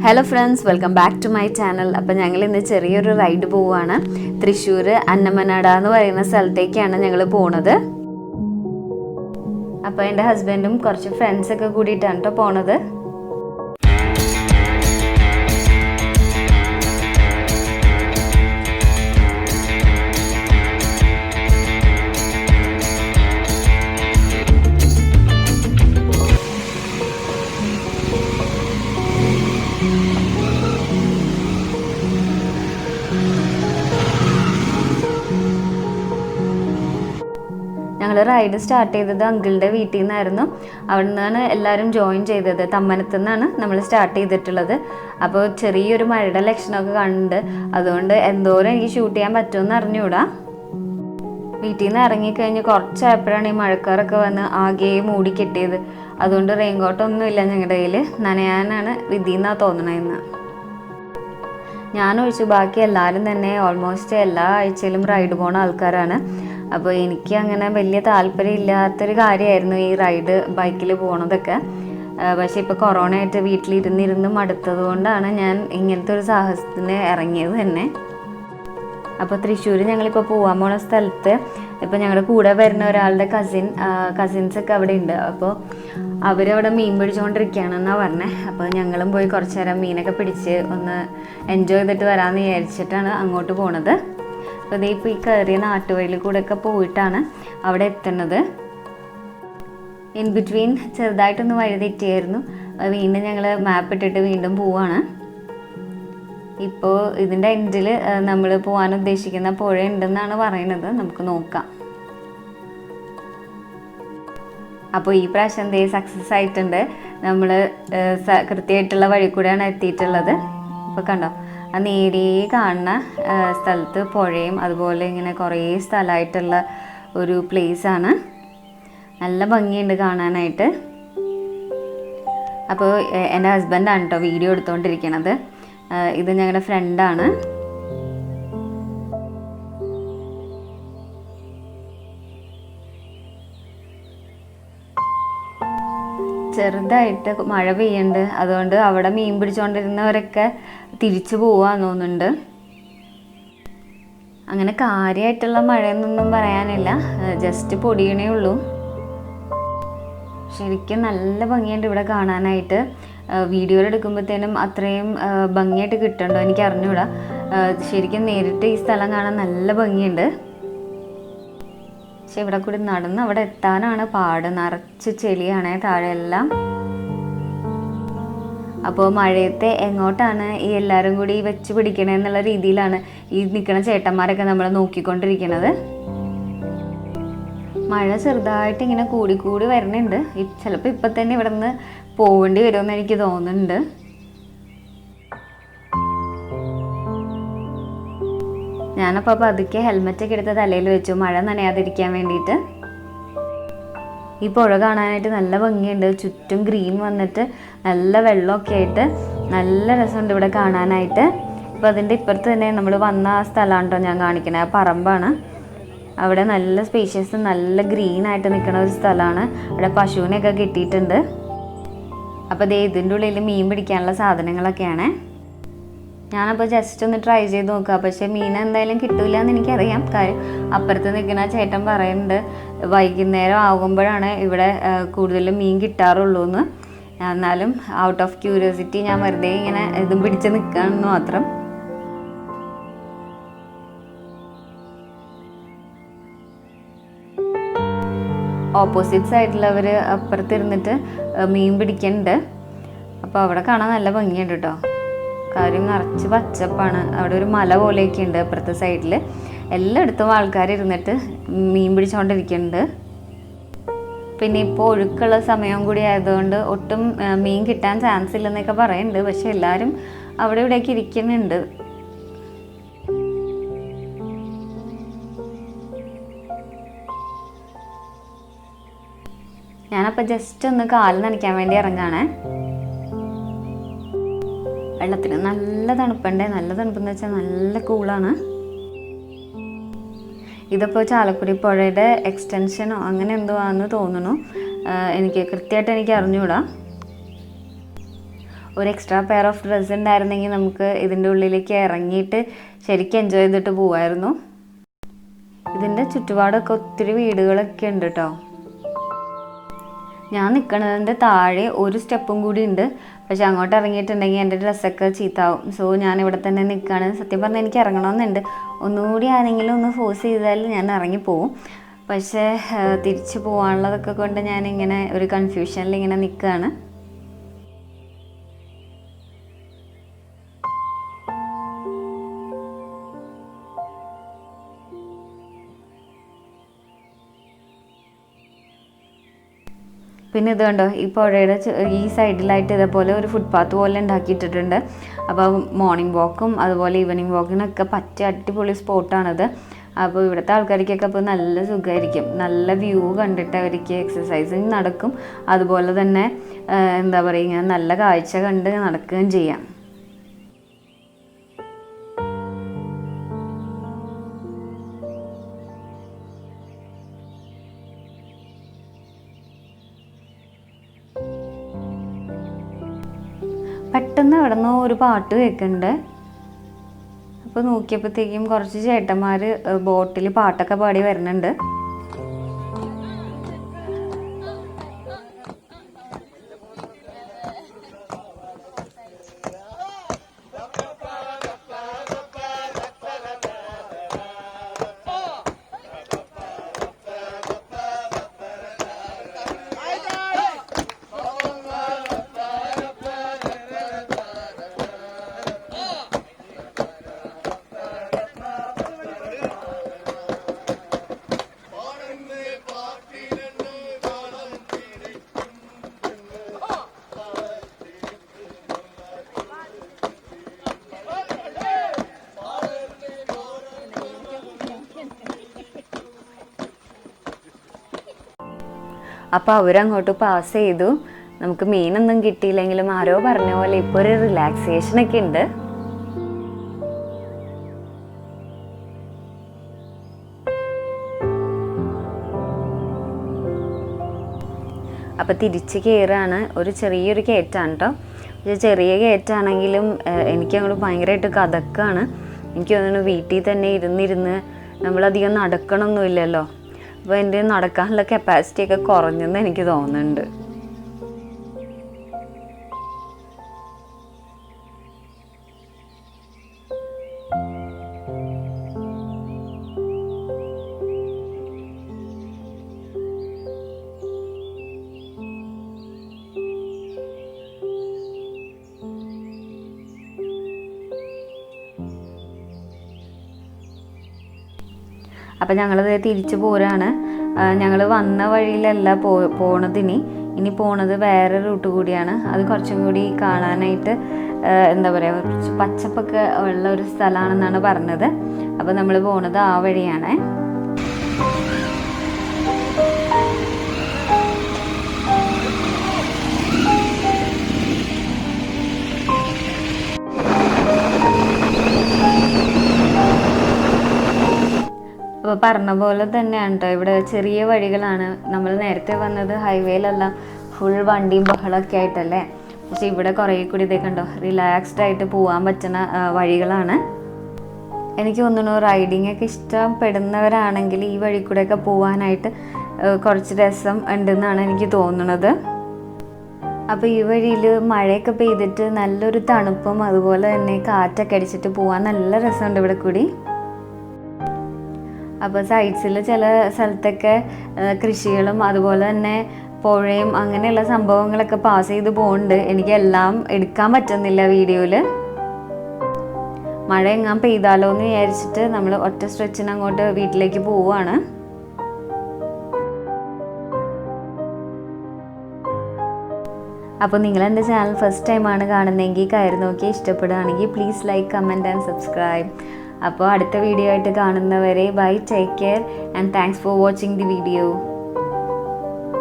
Hello friends, welcome back to my channel. അപ്പോൾ ഞങ്ങൾ ഇന്ന് ചെറിയൊരു റൈഡ് പോവാണ്. തൃശ്ശൂർ അന്നമനട എന്ന് പറയുന്ന സ്ഥലത്തേക്കാണ് ഞങ്ങൾ പോകുന്നത്. അപ്പോൾ എൻ്റെ ഹസ്ബൻഡും കുറച്ച് ഫ്രണ്ട്സ് ഒക്കെ കൂടിയിട്ടാണ് ട്ടോ പോകുന്നത്. ഞങ്ങൾ റൈഡ് സ്റ്റാർട്ട് ചെയ്തത് അങ്കിളുടെ വീട്ടിൽ നിന്നായിരുന്നു. അവിടെ നിന്നാണ് എല്ലാവരും ജോയിൻ ചെയ്തത്. തമ്മനത്തു നിന്നാണ് നമ്മൾ സ്റ്റാർട്ട് ചെയ്തിട്ടുള്ളത്. അപ്പോൾ ചെറിയൊരു മഴയുടെ ലക്ഷണമൊക്കെ കണ്ട്, അതുകൊണ്ട് എന്തോരം എനിക്ക് ഷൂട്ട് ചെയ്യാൻ പറ്റുമെന്ന് അറിഞ്ഞുകൂടാ. വീട്ടിൽ നിന്ന് ഇറങ്ങിക്കഴിഞ്ഞ് കുറച്ചായപ്പോഴാണ് ഈ മഴക്കാറൊക്കെ വന്ന് ആകെ മൂടി കെട്ടിയത്. അതുകൊണ്ട് റെയിൻകോട്ടൊന്നും ഇല്ല ഞങ്ങളുടെ കയ്യിൽ. നനയാനാണ് വിധിയെന്നാണ് തോന്നണതെന്ന് ഞാനൊഴിച്ചു ബാക്കി എല്ലാവരും തന്നെ ഓൾമോസ്റ്റ് എല്ലാ ആഴ്ചയിലും റൈഡ് പോണ ആൾക്കാരാണ്. അപ്പോൾ എനിക്ക് അങ്ങനെ വലിയ താല്പര്യമില്ലാത്തൊരു കാര്യമായിരുന്നു ഈ റൈഡ് ബൈക്കിൽ പോണതൊക്കെ. പക്ഷേ ഇപ്പോൾ കൊറോണ ആയിട്ട് വീട്ടിലിരുന്നിരുന്ന് മടുത്തത് കൊണ്ടാണ് ഞാൻ ഇങ്ങനത്തെ ഒരു സാഹസത്തിന് ഇറങ്ങിയത് തന്നെ. അപ്പോൾ തൃശ്ശൂർ ഞങ്ങളിപ്പോൾ പോകാൻ പോണ സ്ഥലത്ത് ഇപ്പോൾ ഞങ്ങളുടെ കൂടെ വരുന്ന ഒരാളുടെ കസിൻസൊക്കെ അവിടെ ഉണ്ട്. അപ്പോൾ അവരവിടെ മീൻ പിടിച്ചുകൊണ്ടിരിക്കുകയാണെന്നാണ് പറഞ്ഞത്. അപ്പോൾ ഞങ്ങളും പോയി കുറച്ച് നേരം മീനൊക്കെ പിടിച്ച് ഒന്ന് എൻജോയ് ചെയ്തിട്ട് വരാമെന്ന് വിചാരിച്ചിട്ടാണ് അങ്ങോട്ട് പോണത്. അപ്പോൾ ഇതേ ഇപ്പോൾ ഈ കയറിയ നാട്ടുവഴിയിൽ കൂടെയൊക്കെ പോയിട്ടാണ് അവിടെ എത്തുന്നത്. ഇൻ ബിറ്റ്വീൻ ചെറുതായിട്ടൊന്ന് വഴി തെറ്റിയായിരുന്നു. വീണ്ടും ഞങ്ങൾ മാപ്പ് ഇട്ടിട്ട് വീണ്ടും പോവാണ്. ഇപ്പോൾ ഇതിൻ്റെ എൻഡിൽ നമ്മൾ പോകാൻ ഉദ്ദേശിക്കുന്ന പുഴ ഉണ്ടെന്നാണ് പറയുന്നത്. നമുക്ക് നോക്കാം. അപ്പോൾ ഈ പ്രാവശ്യം എന്തേ സക്സസ് ആയിട്ടുണ്ട്. നമ്മൾ കൃത്യമായിട്ടുള്ള വഴി കൂടെയാണ് എത്തിയിട്ടുള്ളത്. ഇപ്പോൾ കണ്ടോ, ആ നേരിയ കാണുന്ന സ്ഥലത്ത് പുഴയും അതുപോലെ ഇങ്ങനെ കുറേ സ്ഥലമായിട്ടുള്ള ഒരു പ്ലേസാണ്. നല്ല ഭംഗിയുണ്ട് കാണാനായിട്ട്. അപ്പോൾ എൻ്റെ ഹസ്ബൻഡാണ് കേട്ടോ വീഡിയോ എടുത്തുകൊണ്ടിരിക്കണത്. ഇത് ഞങ്ങളുടെ ഫ്രണ്ടാണ്. ചെറുതായിട്ട് മഴ പെയ്യുന്നുണ്ട്. അതുകൊണ്ട് അവിടെ മീൻ പിടിച്ചുകൊണ്ടിരുന്നവരൊക്കെ തിരിച്ചു പോവാന്ന് തോന്നുന്നുണ്ട്. അങ്ങനെ കാര്യമായിട്ടുള്ള മഴയെന്നൊന്നും പറയാനില്ല, ജസ്റ്റ് പൊടിയണേ ഉള്ളൂ. ശരിക്കും നല്ല ഭംഗിയുണ്ട് ഇവിടെ കാണാനായിട്ട്. വീഡിയോയിൽ എടുക്കുമ്പോഴത്തേനും അത്രയും ഭംഗിയായിട്ട് കിട്ടുന്നുണ്ടോ എനിക്ക് അറിഞ്ഞൂടാ. ശരിക്കും നേരിട്ട് ഈ സ്ഥലം കാണാൻ നല്ല ഭംഗിയുണ്ട്. പക്ഷെ ഇവിടെ കൂടി നടന്ന് അവിടെ എത്താനാണ് പാട്. നിറച്ച് ചെളിയാണേ താഴെയെല്ലാം. അപ്പോൾ മഴയത്തെ എങ്ങോട്ടാണ് ഈ എല്ലാവരും കൂടി വെച്ച് പിടിക്കണേ എന്നുള്ള രീതിയിലാണ് ഈ നിൽക്കുന്ന ചേട്ടന്മാരൊക്കെ നമ്മൾ നോക്കിക്കൊണ്ടിരിക്കുന്നത്. മഴ ചെറുതായിട്ട് ഇങ്ങനെ കൂടി വരുന്നുണ്ട്. ചിലപ്പോൾ ഇപ്പം തന്നെ ഇവിടെ നിന്ന് പോവേണ്ടി വരുമെന്ന് എനിക്ക് തോന്നുന്നുണ്ട്. ഞാനപ്പോൾ പതുക്കെ ഹെൽമെറ്റൊക്കെ എടുത്ത് തലയിൽ വെച്ചു, മഴ നനയാതിരിക്കാൻ വേണ്ടിയിട്ട്. ഈ പുഴ കാണാനായിട്ട് നല്ല ഭംഗിയുണ്ട്. ചുറ്റും ഗ്രീൻ വന്നിട്ട് നല്ല വെള്ളമൊക്കെ ആയിട്ട് നല്ല രസമുണ്ട് ഇവിടെ കാണാനായിട്ട്. അപ്പോൾ അതിൻ്റെ ഇപ്പുറത്ത് തന്നെ നമ്മൾ വന്ന ആ സ്ഥലമാണ് കേട്ടോ ഞാൻ കാണിക്കണത്. ആ പറമ്പാണ്. അവിടെ നല്ല സ്പേഷ്യസ് നല്ല ഗ്രീനായിട്ട് നിൽക്കുന്ന ഒരു സ്ഥലമാണ്. അവിടെ പശുവിനെയൊക്കെ കെട്ടിയിട്ടുണ്ട്. അപ്പോൾ ദേ ഇതിൻ്റെ ഉള്ളിൽ മീൻ പിടിക്കാനുള്ള സാധനങ്ങളൊക്കെയാണ്. ഞാനപ്പോൾ ജസ്റ്റ് ഒന്ന് ട്രൈ ചെയ്ത് നോക്കുക. പക്ഷേ മീൻ എന്തായാലും കിട്ടില്ല എന്ന് എനിക്കറിയാം. കാര്യം അപ്പുറത്ത് നിൽക്കുന്ന ചേട്ടൻ പറയുന്നുണ്ട് വൈകുന്നേരം ആകുമ്പോഴാണ് ഇവിടെ കൂടുതലും മീൻ കിട്ടാറുള്ളൂ എന്ന്. എന്നാലും ഔട്ട് ഓഫ് ക്യൂരിയോസിറ്റി ഞാൻ വെറുതെ ഇങ്ങനെ ഇതും പിടിച്ച് നിൽക്കുകയാണെന്ന് മാത്രം. ഓപ്പോസിറ്റ് സൈഡിലവർ അപ്പുറത്തിരുന്നിട്ട് മീൻ പിടിക്കുന്നുണ്ട്. അപ്പോൾ അവിടെ കാണാൻ നല്ല ഭംഗിയുണ്ട് കേട്ടോ. കാര്യം നിറച്ച് പച്ചപ്പാണ്. അവിടെ ഒരു മല പോലെയൊക്കെ ഉണ്ട് അപ്പുറത്തെ സൈഡിൽ. എല്ലായിടത്തും ആൾക്കാർ ഇരുന്നിട്ട് മീൻ പിടിച്ചുകൊണ്ടിരിക്കുന്നുണ്ട്. പിന്നെ ഇപ്പോൾ ഒഴുക്കുള്ള സമയം കൂടി ആയതുകൊണ്ട് ഒട്ടും മീൻ കിട്ടാൻ ചാൻസ് ഇല്ലെന്നൊക്കെ പറയുന്നുണ്ട്. പക്ഷെ എല്ലാവരും അവിടെ ഇവിടെയൊക്കെ ഇരിക്കുന്നുണ്ട്. ഞാനപ്പോൾ ജസ്റ്റ് ഒന്ന് കാല് നനയ്ക്കാൻ വേണ്ടി ഇറങ്ങാണേ. വെള്ളത്തിന് നല്ല തണുപ്പുണ്ട്. നല്ല തണുപ്പെന്ന് വെച്ചാൽ നല്ല കൂളാണ്. ഇതിപ്പോൾ ചാലക്കുടി പുഴയുടെ എക്സ്റ്റൻഷനോ അങ്ങനെ എന്തോ ആണെന്ന് തോന്നുന്നു. എനിക്ക് കൃത്യമായിട്ട് എനിക്ക് അറിഞ്ഞുകൂടാ. ഒരു എക്സ്ട്രാ പെയർ ഓഫ് ഡ്രസ്സ് ഉണ്ടായിരുന്നെങ്കിൽ നമുക്ക് ഇതിൻ്റെ ഉള്ളിലേക്ക് ഇറങ്ങിയിട്ട് ശരിക്കും എൻജോയ് ചെയ്തിട്ട് പോവായിരുന്നു. ഇതിൻ്റെ ചുറ്റുപാടൊക്കെ ഒത്തിരി വീടുകളൊക്കെ ഉണ്ട് കേട്ടോ. ഞാൻ നിൽക്കുന്നതിൻ്റെ താഴെ ഒരു സ്റ്റെപ്പും കൂടി ഉണ്ട്. പക്ഷെ അങ്ങോട്ട് ഇറങ്ങിയിട്ടുണ്ടെങ്കിൽ എൻ്റെ ഡ്രസ്സൊക്കെ ചീത്താവും. സോ ഞാൻ ഇവിടെ തന്നെ നിൽക്കുകയാണ്. സത്യം പറഞ്ഞാൽ എനിക്ക് ഇറങ്ങണമെന്നുണ്ട്. ഒന്നുകൂടി ആരെങ്കിലും ഒന്ന് ഫോഴ്സ് ചെയ്താൽ ഞാൻ ഇറങ്ങിപ്പോവും. പക്ഷേ തിരിച്ചു പോകാനുള്ളതൊക്കെ കൊണ്ട് ഞാനിങ്ങനെ ഒരു കൺഫ്യൂഷനിൽ ഇങ്ങനെ നിൽക്കുകയാണ്. പിന്നെ ഇത് കണ്ടോ, ഈ പുഴയുടെ ഈ സൈഡിലായിട്ട് ഇതേപോലെ ഒരു ഫുട്പാത്ത് പോലെ ഉണ്ടാക്കിയിട്ടിട്ടുണ്ട്. അപ്പോൾ മോർണിംഗ് വാക്കും അതുപോലെ ഈവനിങ് വാക്കിനൊക്കെ പറ്റിയ അടിപൊളി സ്പോട്ടാണിത്. അപ്പോൾ ഇവിടുത്തെ ആൾക്കാർക്കൊക്കെ അപ്പോൾ നല്ല സുഖമായിരിക്കും. നല്ല വ്യൂ കണ്ടിട്ട് അവർക്ക് എക്സസൈസും നടക്കും, അതുപോലെ തന്നെ എന്താ പറയുക, നല്ല കാഴ്ച കണ്ട് നടക്കുകയും ചെയ്യാം. പെട്ടെന്ന് അവിടെ നിന്ന് ഒരു പാട്ട് കേൾക്കുന്നുണ്ട്. അപ്പോൾ നോക്കിയപ്പോഴത്തേക്കും കുറച്ച് ചേട്ടന്മാർ ബോട്ടിൽ പാട്ടൊക്കെ പാടി വരുന്നുണ്ട്. അപ്പോൾ അവരങ്ങോട്ട് പാസ് ചെയ്തു. നമുക്ക് മീനൊന്നും കിട്ടിയില്ലെങ്കിലും ആരോ പറഞ്ഞ പോലെ ഇപ്പോൾ ഒരു റിലാക്സേഷനൊക്കെ ഉണ്ട്. അപ്പോൾ തിരിച്ച് കയറാണ്. ഒരു ചെറിയൊരു കയറ്റാണ് കേട്ടോ. പക്ഷേ ചെറിയ കയറ്റാണെങ്കിലും എനിക്കങ്ങോട്ട് ഭയങ്കരമായിട്ട് കഥക്കാണ്. എനിക്ക് തോന്നുന്നു വീട്ടിൽ തന്നെ ഇരുന്നിരുന്ന് നമ്മളധികം നടക്കണമൊന്നുമില്ലല്ലോ. അപ്പോൾ എൻ്റെ നടക്കാനുള്ള കപ്പാസിറ്റിയൊക്കെ കുറഞ്ഞെന്ന് എനിക്ക് തോന്നുന്നുണ്ട്. അപ്പം ഞങ്ങളത് തിരിച്ചു പോരാണ്. ഞങ്ങൾ വന്ന വഴിയിലല്ല പോണതിനി പോണത് വേറെ റൂട്ട് കൂടിയാണ്. അത് കുറച്ചും കൂടി കാണാനായിട്ട് എന്താ പറയുക, കുറച്ച് പച്ചപ്പൊക്കെ ഉള്ള ഒരു സ്ഥലമാണെന്നാണ് പറഞ്ഞത്. അപ്പോൾ നമ്മൾ പോണത് ആ വഴിയാണ്. അപ്പോൾ പറഞ്ഞ പോലെ തന്നെയാണ് കേട്ടോ, ഇവിടെ ചെറിയ വഴികളാണ്. നമ്മൾ നേരത്തെ വന്നത് ഹൈവേയിലല്ല, ഫുൾ വണ്ടിയും ബഹളമൊക്കെ ആയിട്ടല്ലേ. പക്ഷെ ഇവിടെ കുറേ കൂടി ഇതൊക്കെ ഉണ്ടോ, റിലാക്സ്ഡ് ആയിട്ട് പോകാൻ പറ്റുന്ന വഴികളാണ്. എനിക്ക് തോന്നുന്നു റൈഡിങ് ഒക്കെ ഇഷ്ടപ്പെടുന്നവരാണെങ്കിൽ ഈ വഴി കൂടെയൊക്കെ പോകാനായിട്ട് കുറച്ച് രസം ഉണ്ടെന്നാണ് എനിക്ക് തോന്നുന്നത്. അപ്പോൾ ഈ വഴിയിൽ മഴയൊക്കെ പെയ്തിട്ട് നല്ലൊരു തണുപ്പും അതുപോലെ തന്നെ കാറ്റൊക്കെ അടിച്ചിട്ട് പോകാൻ നല്ല രസമുണ്ട് ഇവിടെ കൂടി. അപ്പോൾ സൈഡ്സിൽ ചില സ്ഥലത്തൊക്കെ കൃഷികളും അതുപോലെ തന്നെ പുഴയും അങ്ങനെയുള്ള സംഭവങ്ങളൊക്കെ പാസ് ചെയ്ത് പോകുന്നുണ്ട്. എനിക്കെല്ലാം എടുക്കാൻ പറ്റുന്നില്ല വീഡിയോയിൽ. മഴ എങ്ങാൻ പെയ്താലോ എന്ന് വിചാരിച്ചിട്ട് നമ്മൾ ഒറ്റ സ്ട്രെച്ചിന് അങ്ങോട്ട് വീട്ടിലേക്ക് പോവുകയാണ്. അപ്പോൾ നിങ്ങൾ എൻ്റെ ചാനൽ ഫസ്റ്റ് ടൈമാണ് കാണുന്നതെങ്കിൽ കയറി നോക്കി ഇഷ്ടപ്പെടുകയാണെങ്കിൽ please like, comment and subscribe. അപ്പോൾ അടുത്ത വീഡിയോ ആയിട്ട് കാണുന്നവരെ bye, take care and thanks for watching the video.